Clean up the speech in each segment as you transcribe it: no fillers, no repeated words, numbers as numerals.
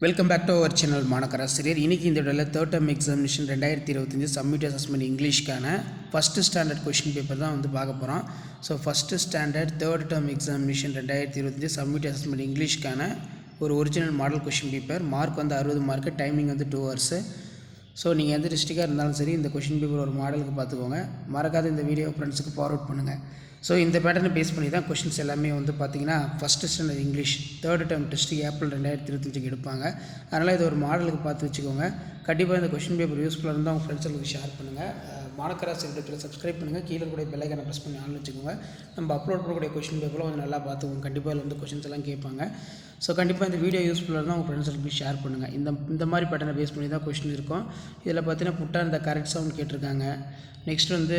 Welcome back to our channel Manakkarasiriyar. இன்றைக்கி இந்த வீடியோவில் third term examination 2025 submit assessment இங்கிலீஷ்க்கான ஃபஸ்ட்டு ஸ்டாண்டர்ட் கொஷின் பேப்பர் தான் வந்து பார்க்க போகிறோம். So first standard third term examination 2025 submit assessment இங்கிலீஷ்க்கான ஒரு original model question paper. Mark வந்து 60 மார்க்கு, டைமிங் வந்து 2 hours. ஸோ நீங்கள் எந்த டிஸ்ட்ரிக்டாக இருந்தாலும் சரி இந்த கொஷின் பேப்பர் ஒரு மாடலுக்கு பார்த்துக்கோங்க. மறக்காத இந்த வீடியோ ஃப்ரெண்ட்ஸுக்கு ஃபார்வர்ட் பண்ணுங்கள். ஸோ இந்த பேட்டர்னை பேஸ் பண்ணி தான் கொஷின்ஸ் எல்லாமே வந்து பார்த்திங்கன்னா first standard English third term test April 2025 எடுப்பாங்க. அதனால் இது ஒரு மாடலுக்கு பார்த்து வச்சுக்கோங்க. கண்டிப்பாக இந்த கொஷின் பேப்பர் யூஸ்ஃபுல்லாக இருந்தால் உங்கள் ஃப்ரெண்ட்ஸுக்கு ஷேர் பண்ணுங்கள். மாணக்கராசி யூடியூப்பில் சப்ஸ்கிரைப் பண்ணுங்கள். கீழே கூட பெல் ஐக்கானை ப்ரெஸ் பண்ணி ஆன் வச்சுக்கோங்க. நம்ம அப்லோட் பண்ணக்கூடிய கொஷின் பேப்பரில் கொஞ்சம் நல்லா பார்த்துக்கோங்க. கண்டிப்பாக இதில் வந்து கொஷின்ஸ் எல்லாம் கேட்பாங்க. ஸோ கண்டிப்பாக இந்த வீடியோ யூஸ்ஃபுல்லாக இருந்தால் உங்கள் ஃப்ரெண்ட்ஸுக்கு ஷேர் பண்ணுங்கள். இந்த மாதிரி பேட்டர்னை பேஸ் பண்ணி தான் கொஷின் இருக்கும். இதில் பார்த்தீங்கன்னா புட்டா இந்த கரெக்ட் சவுண்ட் கேட்டிருக்காங்க. நெக்ஸ்ட் வந்து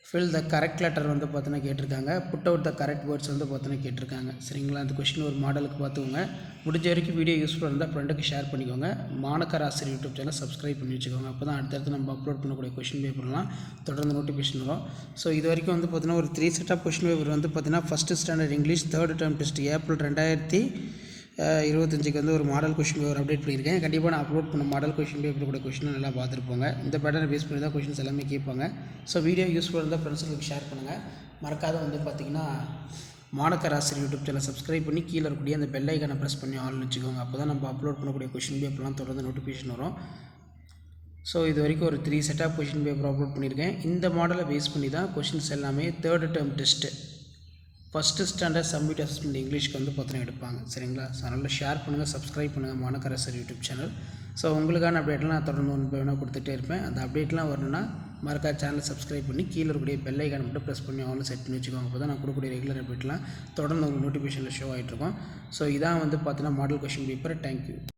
ஃபில் த கரெக்ட் லெட்டர் வந்து பார்த்தீங்கன்னா கேட்டிருக்காங்க. Put out the correct words வந்து பார்த்தீங்கன்னா கேட்டிருக்காங்க. சரிங்களா? அந்த கொஷின் ஒரு மாடலுக்கு பார்த்துக்கோங்க. முடிஞ்ச வரைக்கும் வீடியோ யூஸ்ஃபுல்லாக இருந்தால் ஃப்ரெண்டுக்கு ஷேர் பண்ணிக்கோங்க. மாணக்கராசிரியர் யூடியூப் சேனல் சப்ஸ்கிரைப் பண்ணி வச்சுக்கோங்க. அப்போ தான் அடுத்தடுத்து நம்ம அப்லோட் பண்ணக்கூடிய கொஷின் பேப்பர்லாம் தொடர்ந்து நோட்டிஃபிகேஷன் வரும். ஸோ இது வரைக்கும் வந்து பார்த்தீங்கன்னா ஒரு 3 செட் ஆஃப் கொஷின் பேப்பர் வந்து பார்த்தீங்கன்னா first standard English third term test April 2025 வந்து ஒரு மாடல் கொஷின் பேப்பர் அப்டேட் பண்ணியிருக்கேன். கண்டிப்பாக நான் அப்லோட் பண்ண மாடல் கொஷின் பேப்பர் கூட கொஷின் நல்லா பார்த்துருப்போங்க. இந்த பேட்டர்னை பேஸ் பண்ணி தான் கொஷின்ஸ் எல்லாமே கேட்பாங்க. ஸோ வீடியோ யூஸ்ஃபுல்லாக இருந்தால் ஃப்ரெண்ட்ஸுங்களுக்கு ஷேர் பண்ணுங்கள். மறக்காத வந்து பார்த்திங்கன்னா மாணக்கராசிரியர் யூடியூப் சேனல் சப்ஸ்கிரைப் பண்ணி கீழே இருக்கக்கூடிய அந்த பெல் ஐக்கானை ப்ரெஸ் பண்ணி ஆன் வச்சுக்கோங்க. அப்போ தான் நம்ம அப்லோட் பண்ணக்கூடிய கொஷின் பேப்பர்லாம் தொடர்ந்து நோட்டிஃபிகேஷன் வரும். ஸோ இது வரைக்கும் ஒரு 3 set of question paper upload பண்ணியிருக்கேன். இந்த மாடலை பேஸ் பண்ணி தான் கொஷின்ஸ் எல்லாமே third term test first standard submit assessment இங்கிலீஷ்க்கு வந்து பார்த்தீங்கன்னா எடுப்பாங்க. சரிங்களா? ஸோ அதனால் ஷேர் பண்ணுங்கள், சப்ஸ்கிரைப் பண்ணுங்கள் மாணக்கராசிரியர் யூடியூப் சேனல். ஸோ உங்களுக்கான அப்டேட்லாம் நான் தொடர்ந்து ஒன்று வேணால் கொடுத்துட்டே இருப்பேன். அந்த அப்டேட்லாம் வரணுன்னா மறக்காத சேனல் சப்ஸ்கிரைப் பண்ணி கீழே இருக்கக்கூடிய பெல் ஐக்கானை மட்டும் ப்ரெஸ் பண்ணி ஆன்லைன் செட் பண்ணி வச்சுக்கோங்க. அப்போ தான் நான் கொடுக்கக்கூடிய ரெகுலர் அப்டேட்லாம் தொடர்ந்து உங்களுக்கு நோட்டிஃபிகேஷனில் ஷோ ஆகிட்ருக்கோம். ஸோ இதான் வந்து பார்த்தீங்கன்னா மாடல் கொஷின் பேப்பர். தேங்க்யூ.